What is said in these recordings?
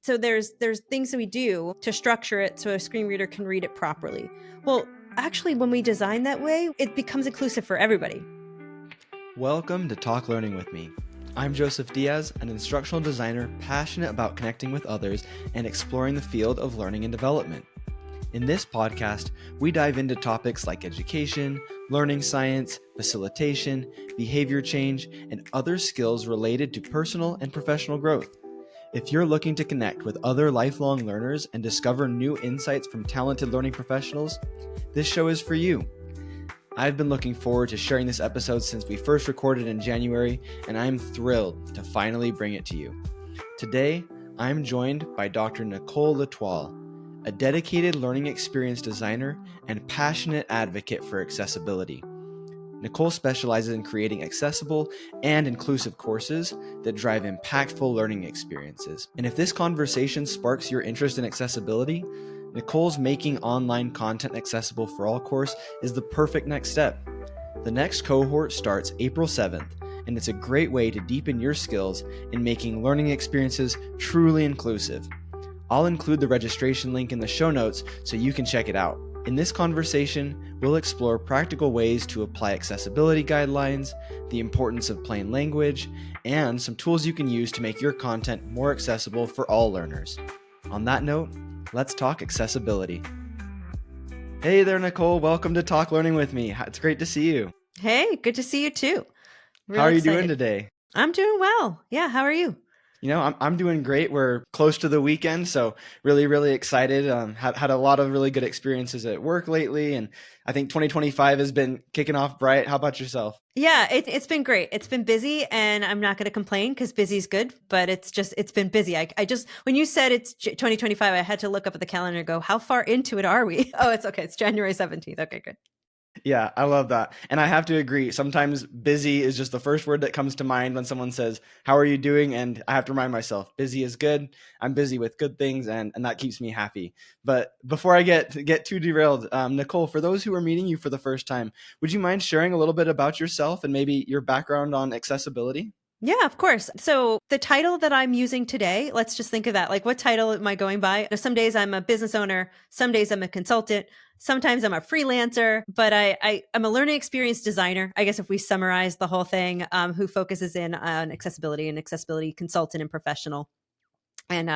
So there's things that we do to structure it so a screen reader can read it properly. Well, actually, when we design that way, it becomes inclusive for everybody. Welcome to Talk Learning with me. I'm Joseph Diaz, an instructional designer passionate about connecting with others and exploring the field of learning and development. In this podcast, we dive into topics like education, learning science, facilitation, behavior change, and other skills related to personal and professional growth. If you're looking to connect with other lifelong learners and discover new insights from talented learning professionals, this show is for you. I've been looking forward to sharing this episode since we first recorded in January, and I'm thrilled to finally bring it to you. Today, I'm joined by Dr. Nicole L'Etoile, a dedicated learning experience designer and passionate advocate for accessibility. Nicole specializes in creating accessible and inclusive courses that drive impactful learning experiences. And if this conversation sparks your interest in accessibility, Nicole's Making Online Content Accessible for All course is the perfect next step. The next cohort starts April 7th, and it's a great way to deepen your skills in making learning experiences truly inclusive. I'll include the registration link in the show notes so you can check it out. In this conversation, we'll explore practical ways to apply accessibility guidelines, the importance of plain language, and some tools you can use to make your content more accessible for all learners. On that note, let's talk accessibility. Hey there, Nicole. Welcome to Talk Learning with me. It's great to see you. Hey, good to see you too. How are you doing today? I'm doing well. Yeah, how are you? You know, I'm doing great. We're close to the weekend, so really excited. Had a lot of really good experiences at work lately, and I think 2025 has been kicking off bright. How about yourself? Yeah, it's been great. It's been busy, and I'm not going to complain because busy's good, but it's been busy. I just, when you said it's 2025, I had to look up at the calendar and go, how far into it are we? Oh, it's okay. It's January 17th. Okay, good. Yeah, I love that. And I have to agree. Sometimes busy is just the first word that comes to mind when someone says, how are you doing? And I have to remind myself, busy is good. I'm busy with good things, and that keeps me happy. But before I get too derailed, Nicole, for those who are meeting you for the first time, would you mind sharing a little bit about yourself and maybe your background on accessibility? Yeah, of course. So the title that I'm using today, let's just think of that. Like, what title am I going by? Some days I'm a business owner. Some days I'm a consultant. Sometimes I'm a freelancer, but I'm a learning experience designer. I guess if we summarize the whole thing, who focuses in on accessibility and accessibility consultant and professional. And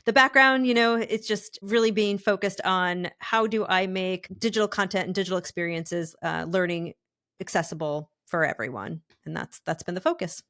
the background, it's just really being focused on how do I make digital content and digital experiences, learning accessible for everyone. And that's been the focus.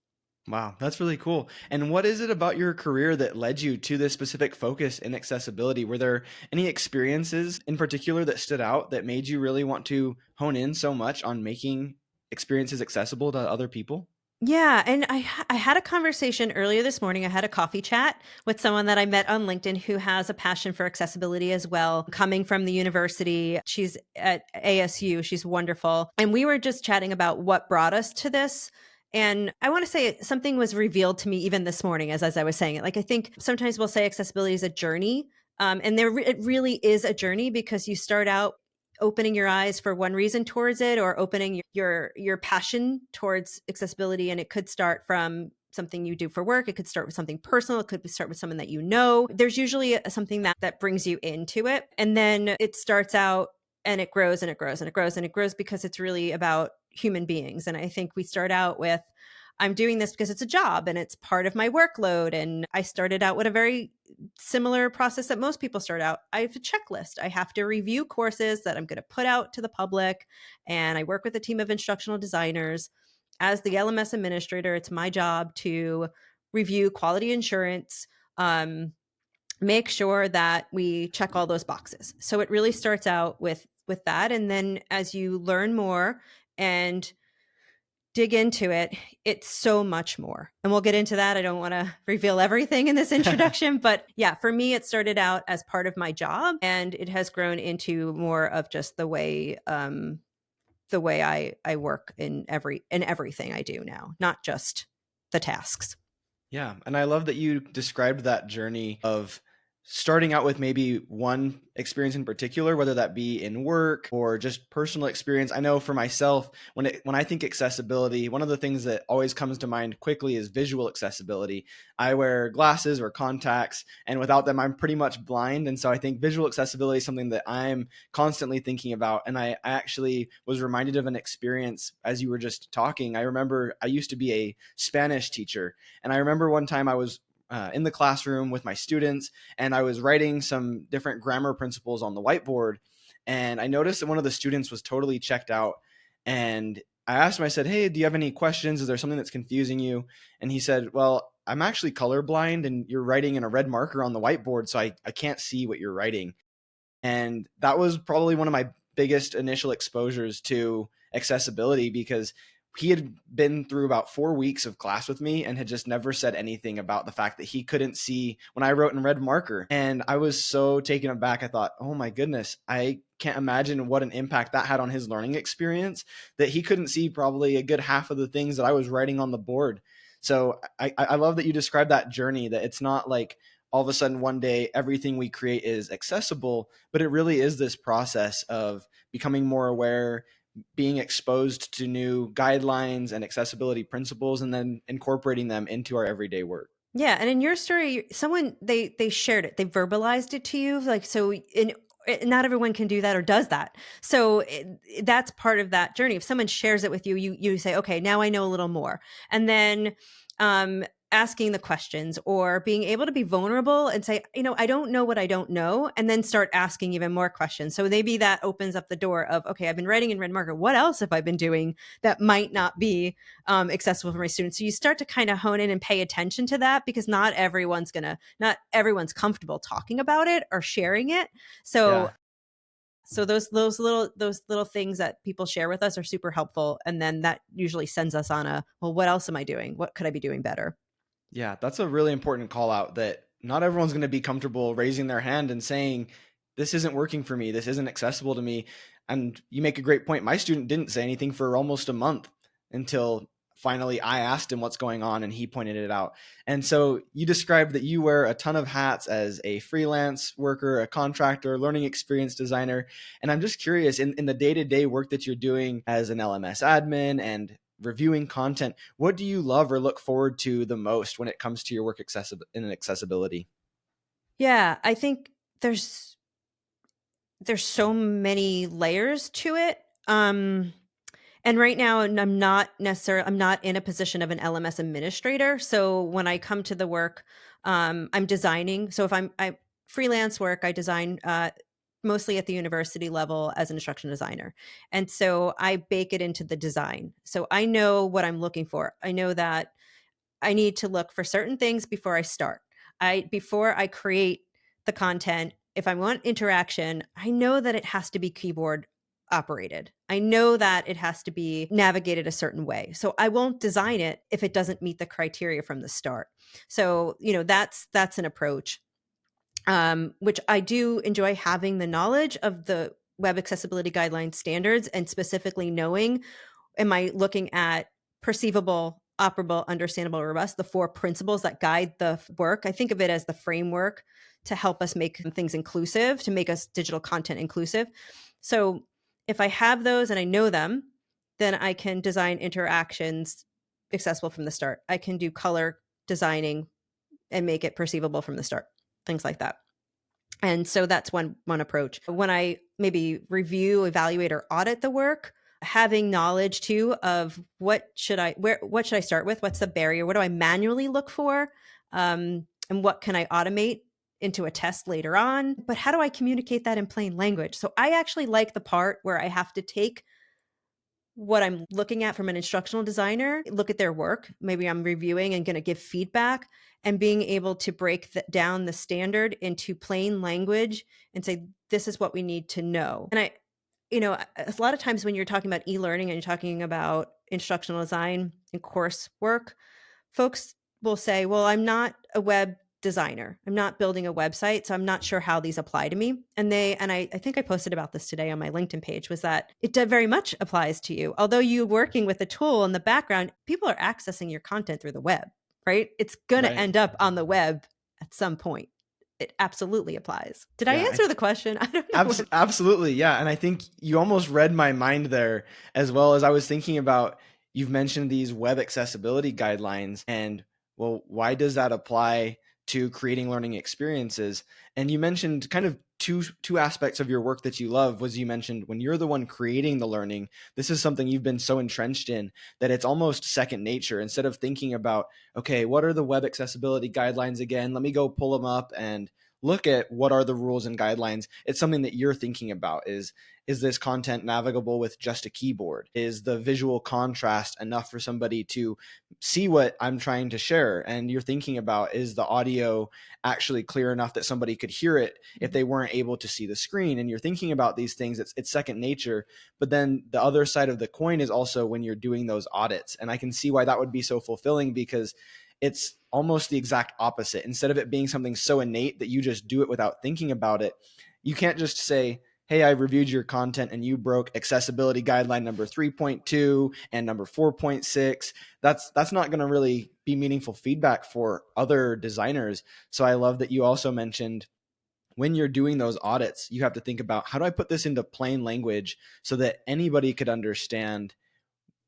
Wow, that's really cool. And what is it about your career that led you to this specific focus in accessibility? Were there any experiences in particular that stood out that made you really want to hone in so much on making experiences accessible to other people? Yeah, and I had a conversation earlier this morning. I had a coffee chat with someone that I met on LinkedIn who has a passion for accessibility as well, coming from the university. She's at ASU. She's wonderful. And we were just chatting about what brought us to this. And I want to say something was revealed to me even this morning as I was saying it. Like, I think sometimes we'll say accessibility is a journey. And it really is a journey because you start out opening your eyes for one reason towards it, or opening your passion towards accessibility. And it could start from something you do for work. It could start with something personal. It could start with someone that you know. There's usually something that brings you into it. And then it starts out and it grows and it grows and it grows and it grows because it's really about human beings. And I think we start out with, I'm doing this because it's a job and it's part of my workload. And I started out with a very similar process that most people start out. I have a checklist. I have to review courses that I'm going to put out to the public. And I work with a team of instructional designers. As the LMS administrator, it's my job to review quality assurance, make sure that we check all those boxes. So it really starts out with that. And then as you learn more and dig into it, it's so much more. And we'll get into that. I don't want to reveal everything in this introduction, but yeah, for me, it started out as part of my job and it has grown into more of just the way I work in everything I do now, not just the tasks. Yeah, and I love that you described that journey of starting out with maybe one experience in particular, whether that be in work or just personal experience. I know for myself, when I think accessibility, one of the things that always comes to mind quickly is visual accessibility. I wear glasses or contacts, and without them, I'm pretty much blind. And so I think visual accessibility is something that I'm constantly thinking about. And I actually was reminded of an experience as you were just talking. I remember I used to be a Spanish teacher, and I remember one time I was in the classroom with my students, and I was writing some different grammar principles on the whiteboard. And I noticed that one of the students was totally checked out. And I asked him, I said, "Hey, do you have any questions? Is there something that's confusing you?" And he said, "Well, I'm actually colorblind, and you're writing in a red marker on the whiteboard, so I can't see what you're writing." And that was probably one of my biggest initial exposures to accessibility, because he had been through about 4 weeks of class with me and had just never said anything about the fact that he couldn't see when I wrote in red marker. And I was so taken aback. I thought, oh my goodness, I can't imagine what an impact that had on his learning experience, that he couldn't see probably a good half of the things that I was writing on the board. So I love that you described that journey, that it's not like all of a sudden one day everything we create is accessible, but it really is this process of becoming more aware, being exposed to new guidelines and accessibility principles, and then incorporating them into our everyday work. Yeah, and in your story, someone they shared it, they verbalized it to you, like so. Not everyone can do that or does that, so that's part of that journey. If someone shares it with you, you say, okay, now I know a little more, and then um, asking the questions or being able to be vulnerable and say, I don't know what I don't know, and then start asking even more questions. So maybe that opens up the door of, okay, I've been writing in red marker. What else have I been doing that might not be accessible for my students? So you start to kind of hone in and pay attention to that, because not everyone's comfortable talking about it or sharing it. So Yeah. those little things that people share with us are super helpful, and then that usually sends us on a, well, what else am I doing? What could I be doing better? Yeah, that's a really important call out, that not everyone's going to be comfortable raising their hand and saying, this isn't working for me. This isn't accessible to me. And you make a great point. My student didn't say anything for almost a month until finally I asked him what's going on and he pointed it out. And so you described that you wear a ton of hats as a freelance worker, a contractor, learning experience designer. And I'm just curious, in the day-to-day work that you're doing as an LMS admin and reviewing content, what do you love or look forward to the most when it comes to your work in accessibility? Yeah, I think there's so many layers to it. And right now, I'm not in a position of an LMS administrator. So when I come to the work, I'm designing. So if I freelance work, I design mostly at the university level as an instruction designer. And so I bake it into the design. So I know what I'm looking for. I know that I need to look for certain things before I start. Before I create the content, if I want interaction, I know that it has to be keyboard operated. I know that it has to be navigated a certain way. So I won't design it if it doesn't meet the criteria from the start. So, that's an approach, which I do enjoy, having the knowledge of the web accessibility guideline standards, and specifically knowing, am I looking at perceivable, operable, understandable, robust, the four principles that guide the work? I think of it as the framework to help us make things inclusive, to make us digital content inclusive. So if I have those and I know them, then I can design interactions accessible from the start. I can do color designing and make it perceivable from the start, things like that. And so that's one approach. When I maybe review, evaluate, or audit the work, having knowledge too of what should I start with? What's the barrier? What do I manually look for? And what can I automate into a test later on? But how do I communicate that in plain language? So I actually like the part where I have to take what I'm looking at from an instructional designer, look at their work. Maybe I'm reviewing and going to give feedback, and being able to break down the standard into plain language and say, this is what we need to know. And a lot of times when you're talking about e-learning and you're talking about instructional design and course work, folks will say, well, I'm not a web designer. I'm not building a website, so I'm not sure how these apply to me. I think I posted about this today on my LinkedIn page, was that it very much applies to you. Although you're working with a tool in the background, people are accessing your content through the web, right? It's going to Right. end up on the web at some point. it absolutely applies. Did I Yeah, answer the question? I don't know what. absolutely. Yeah. And I think you almost read my mind there, as well as I was thinking about, you've mentioned these web accessibility guidelines, and well, why does that apply to creating learning experiences? And you mentioned kind of two aspects of your work that you love. Was, you mentioned when you're the one creating the learning, this is something you've been so entrenched in that it's almost second nature. Instead of thinking about, okay, what are the web accessibility guidelines again? Let me go pull them up and look at what are the rules and guidelines. It's something that you're thinking about. Is this content navigable with just a keyboard? Is the visual contrast enough for somebody to see what I'm trying to share? And you're thinking about, is the audio actually clear enough that somebody could hear it if they weren't able to see the screen? And you're thinking about these things. It's second nature. But then the other side of the coin is also when you're doing those audits. And I can see why that would be so fulfilling, because it's almost the exact opposite. Instead of it being something so innate that you just do it without thinking about it, you can't just say, hey, I reviewed your content and you broke accessibility guideline number 3.2 and number 4.6. That's not going to really be meaningful feedback for other designers. So I love that you also mentioned, when you're doing those audits, you have to think about, how do I put this into plain language so that anybody could understand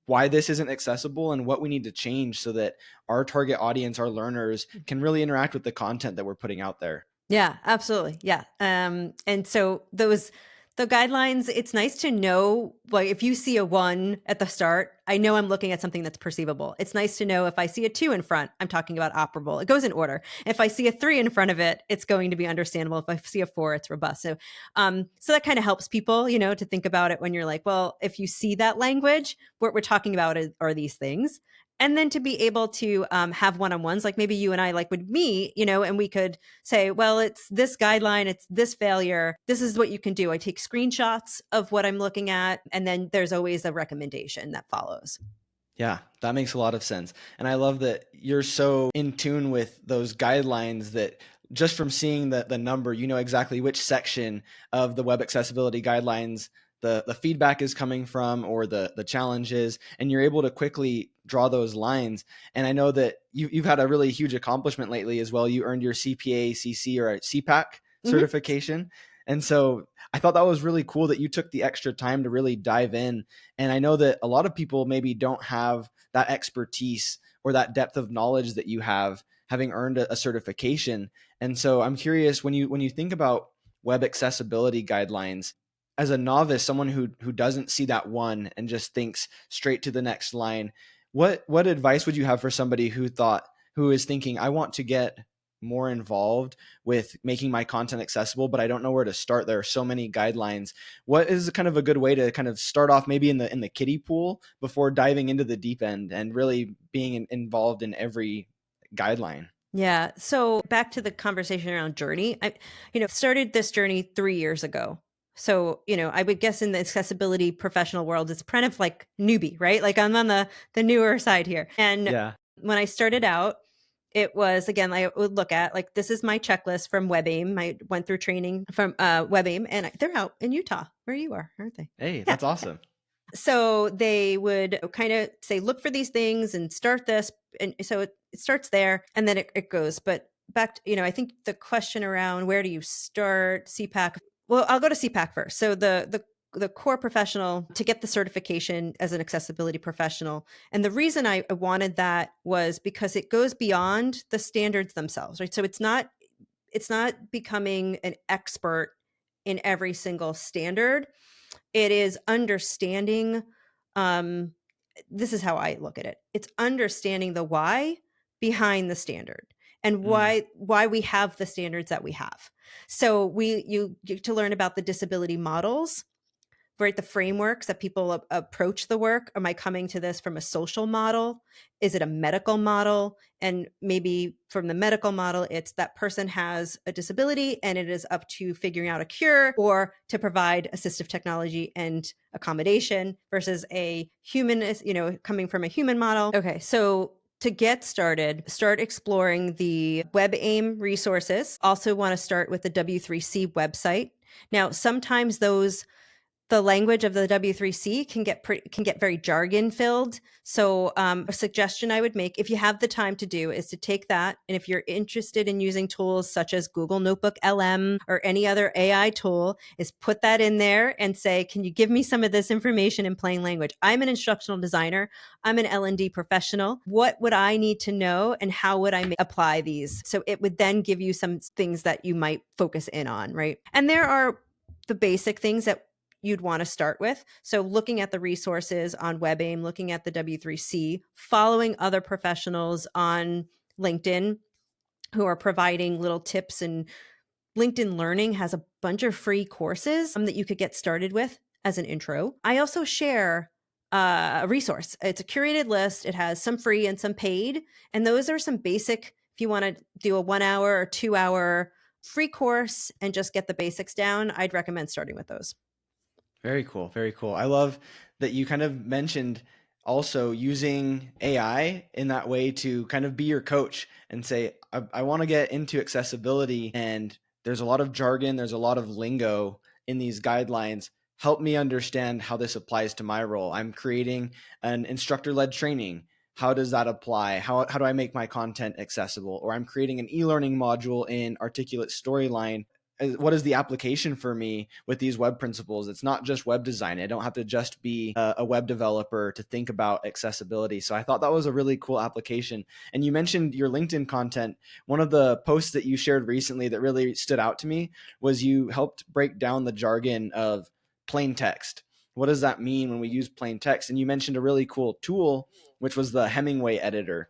why this isn't accessible and what we need to change so that our target audience, our learners, can really interact with the content that we're putting out there. Yeah, absolutely. Yeah. And so the guidelines, it's nice to know, like if you see a 1 at the start, I know I'm looking at something that's perceivable. It's nice to know if I see a 2 in front, I'm talking about operable. It goes in order. If I see a 3 in front of it, it's going to be understandable. If I see a 4, it's robust. So that kind of helps people, to think about it when you're like, well, if you see that language, what we're talking about are these things. And then to be able to have one-on-ones, like maybe you and I like would meet, and we could say, well, it's this guideline, it's this failure. This is what you can do. I take screenshots of what I'm looking at, and then there's always a recommendation that follows. Yeah, that makes a lot of sense. And I love that you're so in tune with those guidelines that just from seeing the number, you know exactly which section of the web accessibility guidelines the feedback is coming from, or the challenges, and you're able to quickly draw those lines. And I know that you've had a really huge accomplishment lately as well. You earned your CPA, CC, or CPAC Mm-hmm. certification. And so I thought that was really cool that you took the extra time to really dive in. And I know that a lot of people maybe don't have that expertise or that depth of knowledge that you have, having earned a certification. And so I'm curious, when you think about web accessibility guidelines, as a novice, someone who doesn't see that 1 and just thinks straight to the next line, what advice would you have for somebody who is thinking, I want to get more involved with making my content accessible, but I don't know where to start? There are so many guidelines. What is kind of a good way to kind of start off, maybe in the kiddie pool, before diving into the deep end and really being involved in every guideline? Yeah. So back to the conversation around journey, I, started this journey 3 years ago. So, I would guess in the accessibility professional world, it's kind of like newbie, right? Like I'm on the newer side here. And Yeah. when I started out, it was, again, I would look at like, this is my checklist from WebAIM. I went through training from WebAIM, and they're out in Utah where you are, aren't they? Hey, Yeah. that's awesome. So they would kind of say, look for these things and start this. And so it starts there, and then it goes. But back to, I think the question around where do you start CPAC? Well, I'll go to CPAC first. So the core professional to get the certification as an accessibility professional. And the reason I wanted that was because it goes beyond the standards themselves, right? So it's not becoming an expert in every single standard. It is understanding, um, this is how I look at it. It's understanding the why behind the standard, and Mm, why we have the standards that we have. So you get to learn about the disability models, right? The frameworks that people approach the work. Am I coming to this from a social model? Is it a medical model? And maybe from the medical model, it's that person has a disability and it is up to figuring out a cure or to provide assistive technology and accommodation, versus a human, coming from a human model. Okay, so to get started, start exploring the WebAIM resources. Also want to start with the W3C website. Now, sometimes those the language of the W3C can get very jargon filled. So a suggestion I would make, if you have the time to do, is to take that. And if you're interested in using tools such as Google Notebook LM or any other AI tool, is put that in there and say, can you give me some of this information in plain language? I'm an instructional designer. I'm an L&D professional. What would I need to know and how would I apply these? So it would then give you some things that you might focus in on, right? And there are the basic things that you'd want to start with. So looking at the resources on WebAIM, looking at the W3C, following other professionals on LinkedIn who are providing little tips, and LinkedIn Learning has a bunch of free courses that you could get started with as an intro. I also share a resource. It's a curated list. It has some free and some paid. And those are some basic, if you want to do a 1 hour or 2 hour free course and just get the basics down, I'd recommend starting with those. Very cool. Very cool. I love that you kind of mentioned also using AI in that way to kind of be your coach and say, I want to get into accessibility, and there's a lot of jargon, there's a lot of lingo in these guidelines. Help me understand how this applies to my role. I'm creating an instructor-led training. How does that apply? How do I make my content accessible? Or I'm creating an e-learning module in Articulate Storyline. What is the application for me with these web principles? It's not just web design. I don't have to just be a web developer to think about accessibility. So I thought that was a really cool application. And you mentioned your LinkedIn content. One of the posts that you shared recently that really stood out to me was you helped break down the jargon of plain text. What does that mean when we use plain text? And you mentioned a really cool tool, which was the Hemingway editor,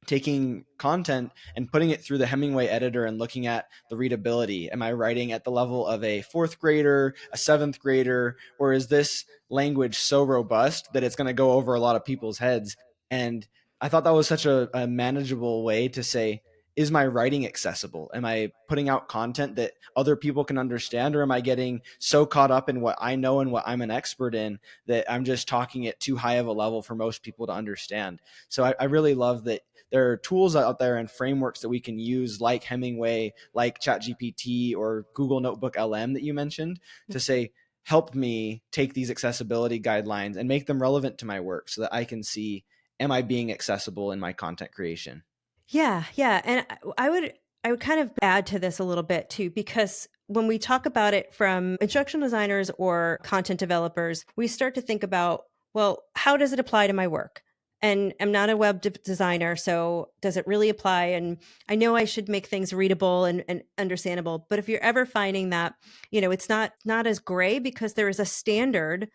taking content and putting it through the Hemingway editor and looking at the readability. Am I writing at the level of a fourth grader, a seventh grader, or is this language so robust that it's going to go over a lot of people's heads? And I thought that was such a manageable way to say, is my writing accessible? Am I putting out content that other people can understand, or am I getting so caught up in what I know and what I'm an expert in that I'm just talking at too high of a level for most people to understand? So I really love that there are tools out there and frameworks that we can use, like Hemingway, like ChatGPT, or Google Notebook LM that you mentioned, to say, help me take these accessibility guidelines and make them relevant to my work so that I can see, am I being accessible in my content creation? Yeah, yeah. And I would kind of add to this a little bit too, because when we talk about it from instructional designers or content developers, we start to think about, well, how does it apply to my work? And I'm not a web designer, so does it really apply? And I know I should make things readable and understandable, but if you're ever finding that, it's not as gray, because there is a standard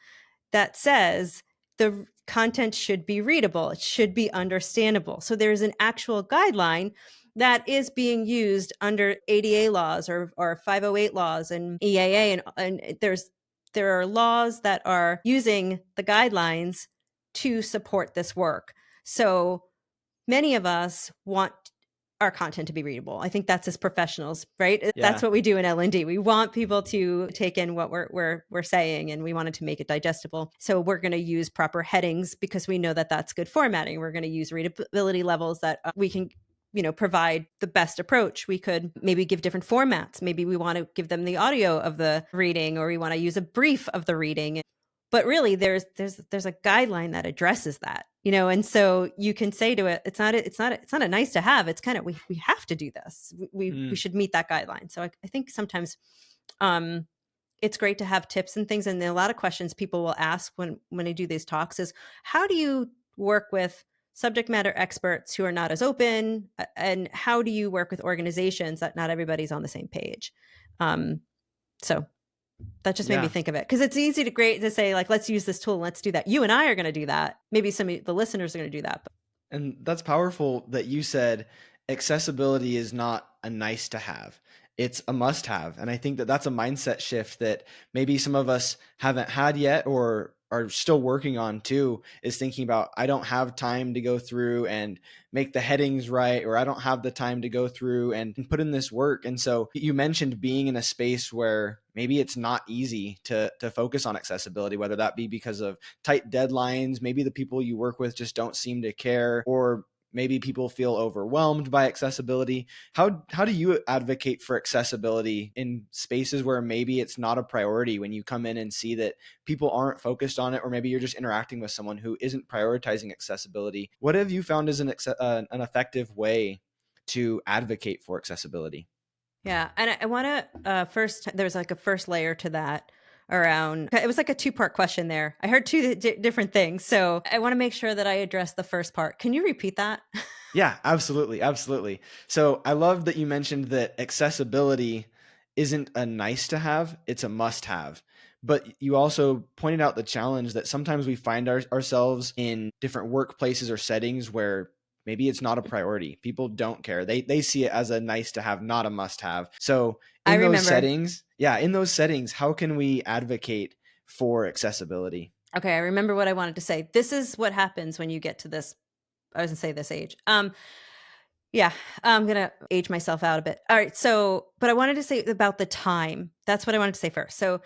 that says the content should be readable, it should be understandable. So there's an actual guideline that is being used under ADA laws or 508 laws and EAA, and there are laws that are using the guidelines to support this work. So many of us want our content to be readable. I think that's as professionals, right? That's Yeah. what we do in L&D. We want people to take in what we're saying, and we wanted to make it digestible. So we're going to use proper headings because we know that that's good formatting. We're going to use readability levels that we can provide the best approach. We could maybe give different formats. Maybe we want to give them the audio of the reading, or we want to use a brief of the reading. But really, there's a guideline that addresses that, and so you can say to it, it's not a nice to have. It's kind of, we have to do this. We Mm. should meet that guideline. So I think sometimes it's great to have tips and things. And a lot of questions people will ask when I do these talks is, how do you work with subject matter experts who are not as open, and how do you work with organizations that not everybody's on the same page? So that just made me Yeah. think of it, because it's easy to say, like, let's use this tool, let's do that. You and I are going to do that. Maybe some of the listeners are going to do that. But And that's powerful that you said accessibility is not a nice to have. It's a must have. And I think that that's a mindset shift that maybe some of us haven't had yet, or are still working on too, is thinking about, I don't have time to go through and make the headings right, or I don't have the time to go through and put in this work. And so you mentioned being in a space where maybe it's not easy to focus on accessibility, whether that be because of tight deadlines, maybe the people you work with just don't seem to care, or maybe people feel overwhelmed by accessibility. How do you advocate for accessibility in spaces where maybe it's not a priority, when you come in and see that people aren't focused on it, or maybe you're just interacting with someone who isn't prioritizing accessibility? What have you found as an effective way to advocate for accessibility? Yeah. And I want to first, there's like a first layer to that around, it was like a two-part question there. I heard two different things. So I want to make sure that I address the first part. Can you repeat that? Yeah, absolutely. Absolutely. So I love that you mentioned that accessibility isn't a nice to have, it's a must have. But you also pointed out the challenge that sometimes we find ourselves in different workplaces or settings where maybe it's not a priority. People don't care. They see it as a nice to have, not a must have. So I in those remember. settings, how can we advocate for accessibility? Okay. I remember what I wanted to say. This is what happens when you get to this, I was gonna say this age. Yeah, I'm gonna age myself out a bit. All right, so but I wanted to say about the time. That's what I wanted to say first. So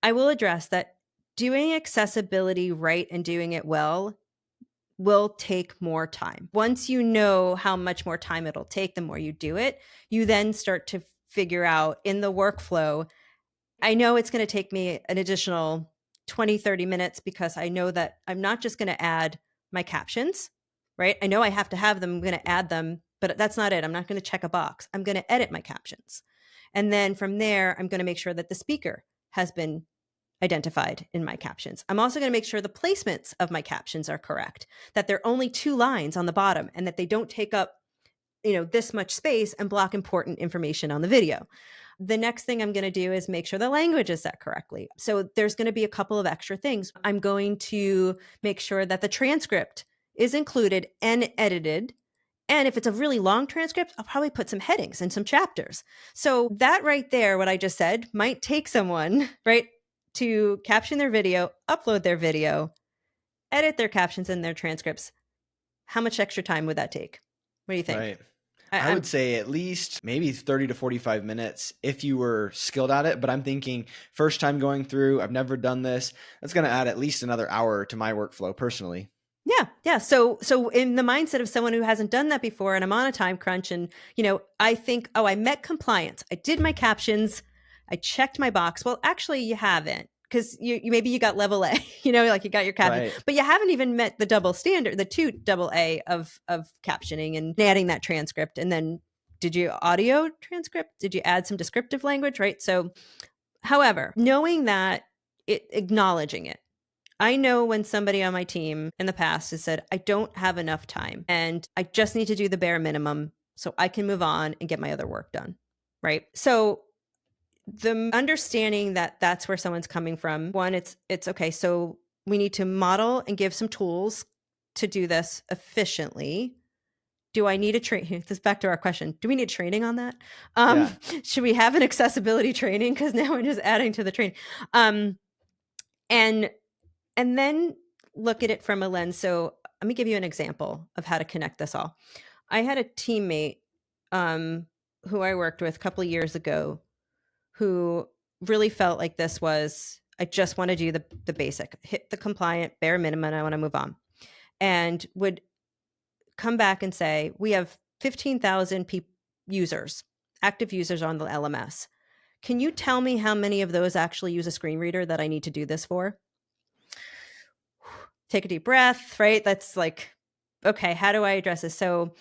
I will address that doing accessibility right and doing it well will take more time. Once you know how much more time it'll take, the more you do it, you then start to figure out in the workflow, I know it's going to take me an additional 20, 30 minutes because I know that I'm not just going to add my captions, right? I know I have to have them. I'm going to add them, but that's not it. I'm not going to check a box. I'm going to edit my captions. And then from there, I'm going to make sure that the speaker has been identified in my captions. I'm also going to make sure the placements of my captions are correct, that they're only 2 lines on the bottom and that they don't take up, this much space and block important information on the video. The next thing I'm going to do is make sure the language is set correctly. So there's going to be a couple of extra things. I'm going to make sure that the transcript is included and edited. And if it's a really long transcript, I'll probably put some headings and some chapters. So that right there, what I just said, might take someone, right, to caption their video, upload their video, edit their captions and their transcripts. How much extra time would that take? What do you think? Right. I I'm would say at least maybe 30 to 45 minutes if you were skilled at it. But I'm thinking first time going through, I've never done this. That's going to add at least another hour to my workflow personally. Yeah. So in the mindset of someone who hasn't done that before and I'm on a time crunch and, I think, oh, I met compliance. I did my captions. I checked my box. Well, actually you haven't because you maybe you got level A, like you got your caption, Right. but you haven't even met the double standard, the 2 AA of captioning and adding that transcript. And then did you audio transcript? Did you add some descriptive language? Right. So, however, knowing that acknowledging it, I know when somebody on my team in the past has said, I don't have enough time and I just need to do the bare minimum so I can move on and get my other work done. Right. So the understanding that that's where someone's coming from, one, it's okay. So we need to model and give some tools to do this efficiently. Do I need a train? This back to our question. Do we need training on that? Yeah. Should we have an accessibility training? Because now we're just adding to the training. And and then look at it from a lens. So let me give you an example of how to connect this all. I had a teammate who I worked with a couple of years ago who really felt like this was, I just want to do the basic, hit the compliant bare minimum, I want to move on. And would come back and say, we have 15,000 users, active users on the LMS. Can you tell me how many of those actually use a screen reader that I need to do this for? Take a deep breath, right? That's like, okay, how do I address this? So,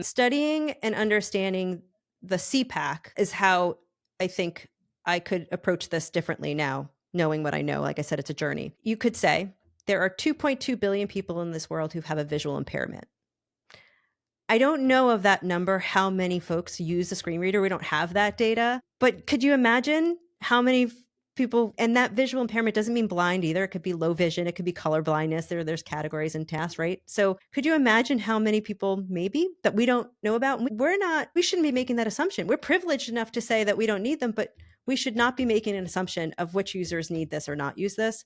studying and understanding the CPAC is how I think I could approach this differently now, knowing what I know. Like I said, it's a journey. You could say there are 2.2 billion people in this world who have a visual impairment. I don't know of that number, how many folks use a screen reader. We don't have that data. But could you imagine how many people, and that visual impairment doesn't mean blind either. It could be low vision. It could be color blindness. There's categories and tasks, right? So could you imagine how many people maybe that we don't know about? We shouldn't be making that assumption. We're privileged enough to say that we don't need them, but we should not be making an assumption of which users need this or not use this.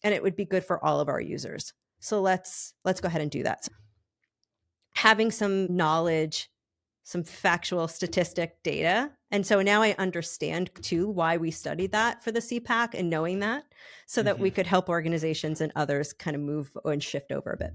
And it would be good for all of our users. So let's go ahead and do that. Having some knowledge, some factual statistic data. And so now I understand too why we studied that for the CPAC and knowing that so that we could help organizations and others kind of move and shift over a bit.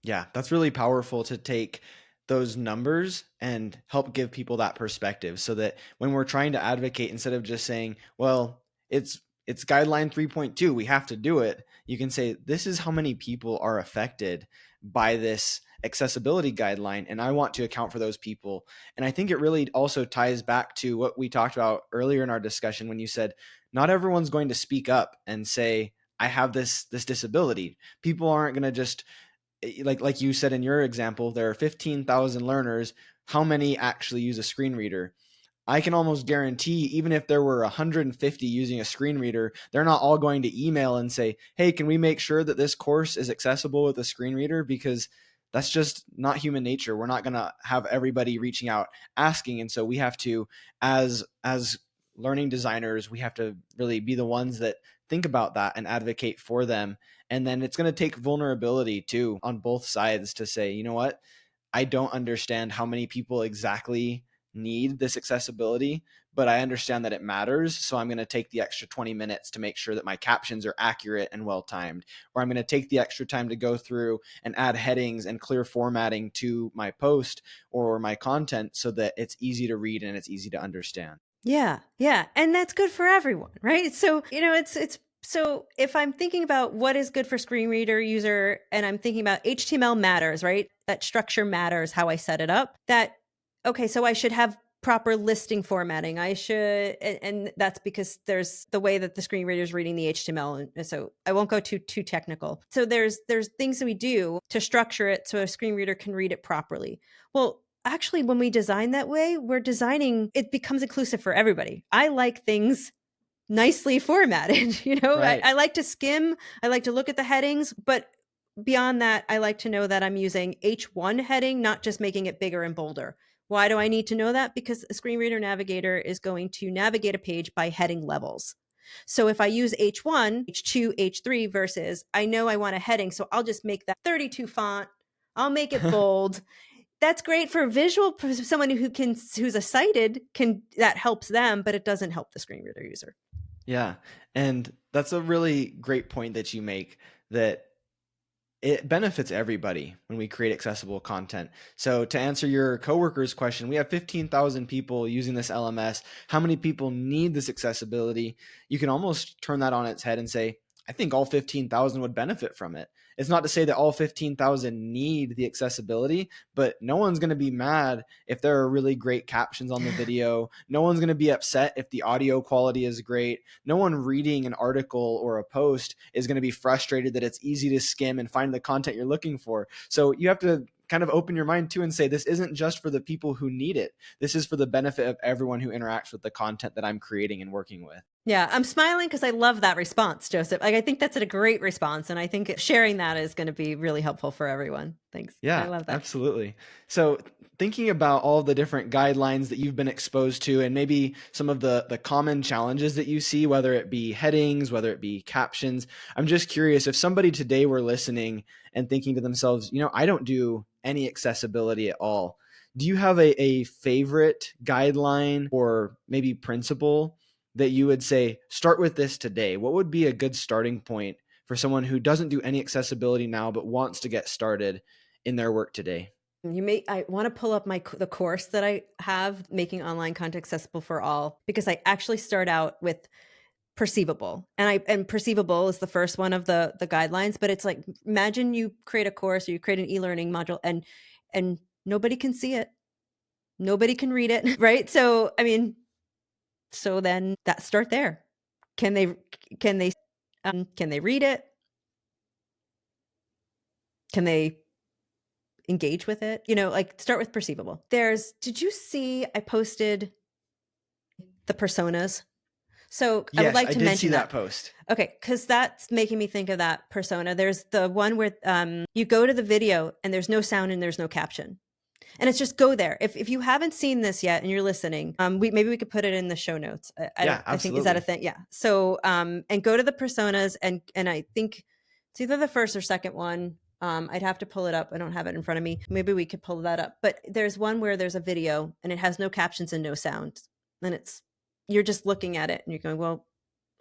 Yeah, that's really powerful to take those numbers and help give people that perspective so that when we're trying to advocate, instead of just saying, well, it's guideline 3.2, we have to do it, you can say this is how many people are affected by this accessibility guideline, and I want to account for those people. And I think it really also ties back to what we talked about earlier in our discussion when you said not everyone's going to speak up and say I have this disability. People aren't going to just, like you said in your example, there are 15,000 learners. How many actually use a screen reader? I can almost guarantee, even if there were 150 using a screen reader, they're not all going to email and say, hey, can we make sure that this course is accessible with a screen reader? Because that's just not human nature. We're not going to have everybody reaching out asking. And so we have to, as learning designers, we have to really be the ones that think about that and advocate for them. And then it's going to take vulnerability too on both sides to say, you know what, I don't understand how many people exactly need this accessibility, but I understand that it matters. So I'm going to take the extra 20 minutes to make sure that my captions are accurate and well timed. Or I'm going to take the extra time to go through and add headings and clear formatting to my post or my content so that it's easy to read and it's easy to understand. Yeah. Yeah. And that's good for everyone, right? So, it's so if I'm thinking about what is good for screen reader user and I'm thinking about HTML matters, right? That structure matters how I set it up. That okay, so I should have proper listing formatting. I should and that's because there's the way that the screen reader is reading the HTML, and so I won't go too technical. So there's things that we do to structure it so a screen reader can read it properly. Well, actually, when we design that way, we're designing it becomes inclusive for everybody. I like things nicely formatted. I Right. like to skim, I like to look at the headings, but beyond that, I like to know that I'm using H1 heading, not just making it bigger and bolder. Why do I need to know that? Because a screen reader navigator is going to navigate a page by heading levels. So if I use H1, H2, H3 versus I know I want a heading, so I'll just make that 32 font. I'll make it bold. That's great for visual, for someone who's a sighted can that helps them, but it doesn't help the screen reader user. Yeah. And that's a really great point that you make, that it benefits everybody when we create accessible content. So to answer your coworker's question, we have 15,000 people using this LMS. How many people need this accessibility? You can almost turn that on its head and say, I think all 15,000 would benefit from it. It's not to say that all 15,000 need the accessibility, but no one's going to be mad if there are really great captions on the video. No one's going to be upset if the audio quality is great. No one reading an article or a post is going to be frustrated that it's easy to skim and find the content you're looking for. So you have to kind of open your mind too and say, this isn't just for the people who need it. This is for the benefit of everyone who interacts with the content that I'm creating and working with. Yeah, I'm smiling because I love that response, Joseph. Like, I think that's a great response, and I think sharing that is going to be really helpful for everyone. Thanks. I Yeah, love that. absolutely. So thinking about all the different guidelines that you've been exposed to and maybe some of the common challenges that you see, whether it be headings, whether it be captions, I'm just curious if somebody today were listening and thinking to themselves, I don't do any accessibility at all. Do you have a favorite guideline or maybe principle that you would say, start with this today? What would be a good starting point for someone who doesn't do any accessibility now but wants to get started in their work today? I want to pull up the course that I have, making online content accessible for all, because I actually start out with Perceivable, and Perceivable is the first one of the guidelines. But it's like, imagine you create a course or you create an e-learning module, and nobody can see it, nobody can read it, right? So I mean, so then that start there. Can they can they can they read it? Can they engage with it? Like, start with Perceivable. Did you see I posted the personas? So I would Yes, like I to did see mention that that. post. Okay, because that's making me think of that persona. There's the one where you go to the video and there's no sound and there's no caption. And it's just go there. If you haven't seen this yet and you're listening, maybe we could put it in the show notes. I don't. Yeah, I think, is that a absolutely. thing? Yeah. So and go to the personas, and I think it's either the first or second one. I'd have to pull it up. I don't have it in front of me. Maybe we could pull that up. But there's one where there's a video and it has no captions and no sound, and you're just looking at it and you're going, well,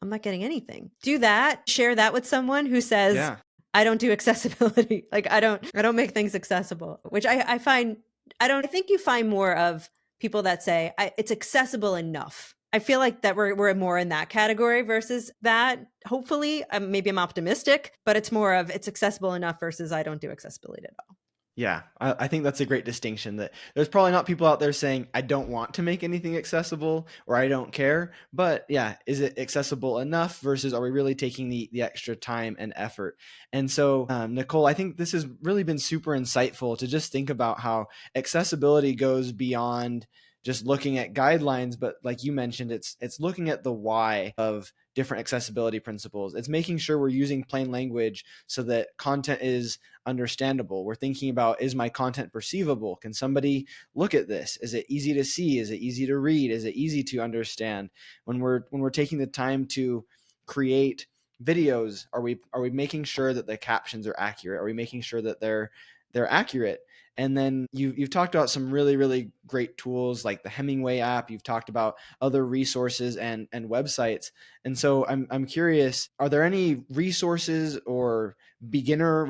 I'm not getting anything. Do that. Share that with someone who says, Yeah. I don't do accessibility. Like I don't make things accessible, which I find, I think you find more of people that say it's accessible enough. I feel like that we're more in that category versus that. Hopefully, maybe I'm optimistic, but it's more of it's accessible enough versus I don't do accessibility at all. Yeah, I think that's a great distinction, that there's probably not people out there saying, I don't want to make anything accessible or I don't care. But yeah, is it accessible enough versus are we really taking the extra time and effort? And so, Nicole, I think this has really been super insightful to just think about how accessibility goes beyond just looking at guidelines, but like you mentioned, it's looking at the why of different accessibility principles. It's making sure we're using plain language so that content is understandable. We're thinking about, is my content perceivable? Can somebody look at this? Is it easy to see? Is it easy to read? Is it easy to understand? When we're taking the time to create videos, are we making sure that the captions are accurate? Are we making sure that they're accurate? And then you've talked about some really, really great tools like the Hemingway app. You've talked about other resources and websites. And so I'm curious, are there any resources or beginner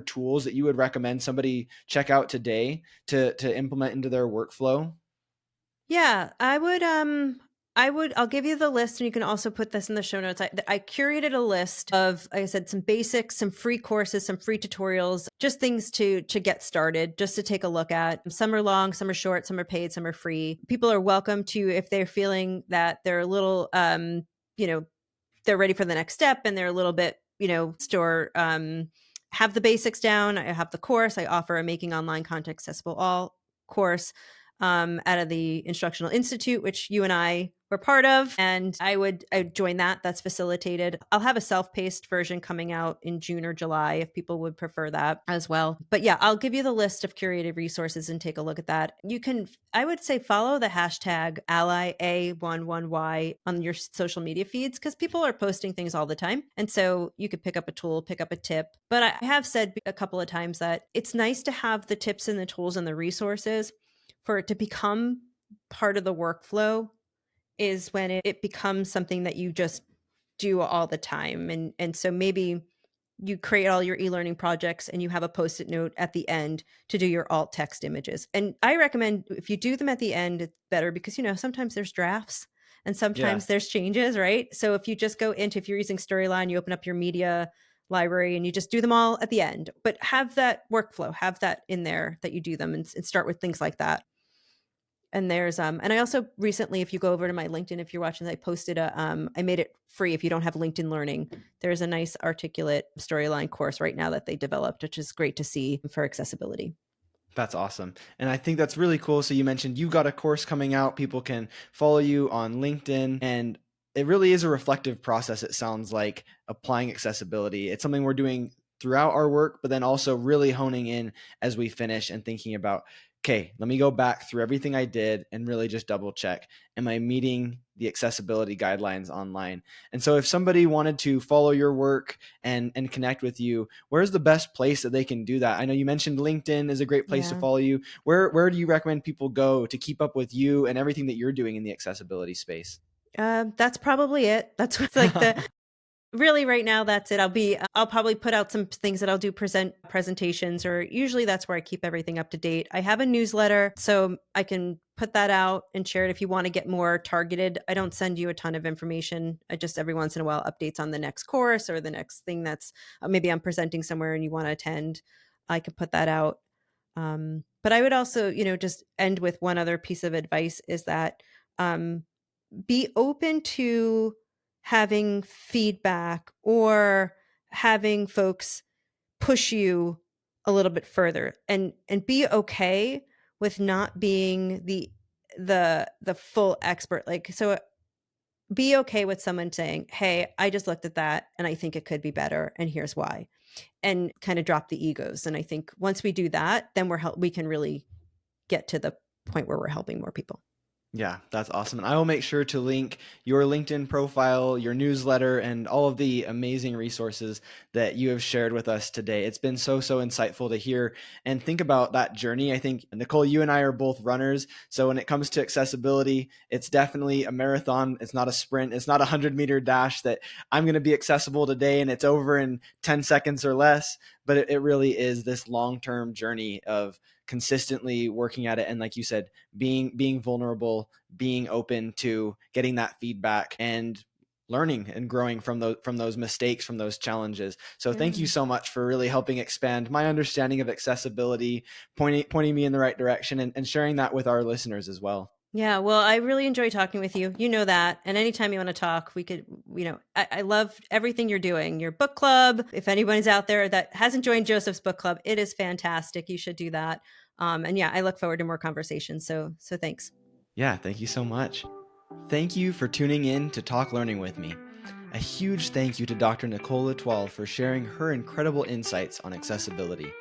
tools that you would recommend somebody check out today to implement into their workflow? Yeah, I'll give you the list and you can also put this in the show notes. I curated a list of, like I said, some basics, some free courses, some free tutorials, just things to get started, just to take a look at. Some are long, some are short, some are paid, some are free. People are welcome to, if they're feeling that they're a little you know, they're ready for the next step and they're a little bit, store have the basics down. I have the course. I offer a Making Online Content Accessible All course out of the Instructional Institute, which you and I were part of. And I'd join that. That's facilitated. I'll have a self-paced version coming out in June or July if people would prefer that as well. But yeah, I'll give you the list of curated resources and take a look at that. You can, I would say, follow the hashtag AllyA11Y on your social media feeds because people are posting things all the time. And so you could pick up a tool, pick up a tip. But I have said a couple of times that it's nice to have the tips and the tools and the resources for it to become part of the workflow is when it becomes something that you just do all the time. And so maybe you create all your e-learning projects and you have a post-it note at the end to do your alt text images. And I recommend if you do them at the end, it's better because, sometimes there's drafts and Yeah. sometimes there's changes, right? So if you just go into, if you're using Storyline, you open up your media library and you just do them all at the end, but have that workflow, have that in there that you do them and start with things like that. And there's and I also recently, if you go over to my LinkedIn, if you're watching, I posted I made it free if you don't have LinkedIn Learning. There's a nice articulate Storyline course right now that they developed, which is great to see for accessibility. That's awesome. And I think that's really cool. So you mentioned you got a course coming out. People can follow you on LinkedIn, and it really is a reflective process. It sounds like applying accessibility. It's something we're doing throughout our work, but then also really honing in as we finish and thinking about, okay, let me go back through everything I did and really just double check. Am I meeting the accessibility guidelines online? And so if somebody wanted to follow your work and connect with you, where's the best place that they can do that? I know you mentioned LinkedIn is a great place to Yeah. follow you. Where do you recommend people go to keep up with you and everything that you're doing in the accessibility space? That's probably it. That's what's like the really right now that's it. I'll probably put out some things that I'll do presentations, or usually that's where I keep everything up to date. I have a newsletter so I can put that out and share it if you want to get more targeted. I don't send you a ton of information. I just every once in a while updates on the next course or the next thing that's maybe I'm presenting somewhere and you want to attend. I could put that out. But I would also, just end with one other piece of advice is that um, be open to having feedback or having folks push you a little bit further and be okay with not being the full expert. Like, so be okay with someone saying, hey, I just looked at that and I think it could be better and here's why, and kind of drop the egos. And I think once we do that, then we can really get to the point where we're helping more people. Yeah, that's awesome. And I will make sure to link your LinkedIn profile, your newsletter, and all of the amazing resources that you have shared with us today. It's been so insightful to hear and think about that journey. I think, Nicole, you and I are both runners. So when it comes to accessibility, it's definitely a marathon. It's not a sprint. It's not a 100-meter dash that I'm going to be accessible today and it's over in 10 seconds or less. But it really is this long-term journey of consistently working at it. And like you said, being vulnerable, being open to getting that feedback and learning and growing from those mistakes, from those challenges. So thank you Yeah. so much for really helping expand my understanding of accessibility, pointing me in the right direction, and sharing that with our listeners as well. Yeah, well, I really enjoy talking with you. You know that. And anytime you want to talk, we could, I love everything you're doing. Your book club. If anybody's out there that hasn't joined Joseph's book club, it is fantastic. You should do that. And yeah, I look forward to more conversations. So thanks. Yeah, thank you so much. Thank you for tuning in to Talk Learning with me. A huge thank you to Dr. Nicole L'Etoile for sharing her incredible insights on accessibility.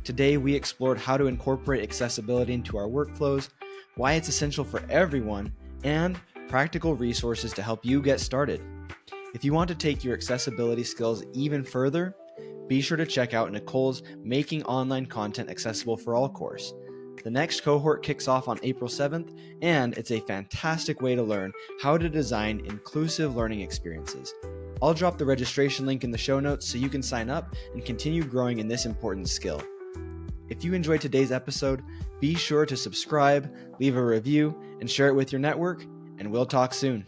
Today, we explored how to incorporate accessibility into our workflows, why it's essential for everyone, and practical resources to help you get started. If you want to take your accessibility skills even further, be sure to check out Nicole's Making Online Content Accessible for All course. The next cohort kicks off on April 7th, and it's a fantastic way to learn how to design inclusive learning experiences. I'll drop the registration link in the show notes so you can sign up and continue growing in this important skill. If you enjoyed today's episode, be sure to subscribe, leave a review, and share it with your network, and we'll talk soon.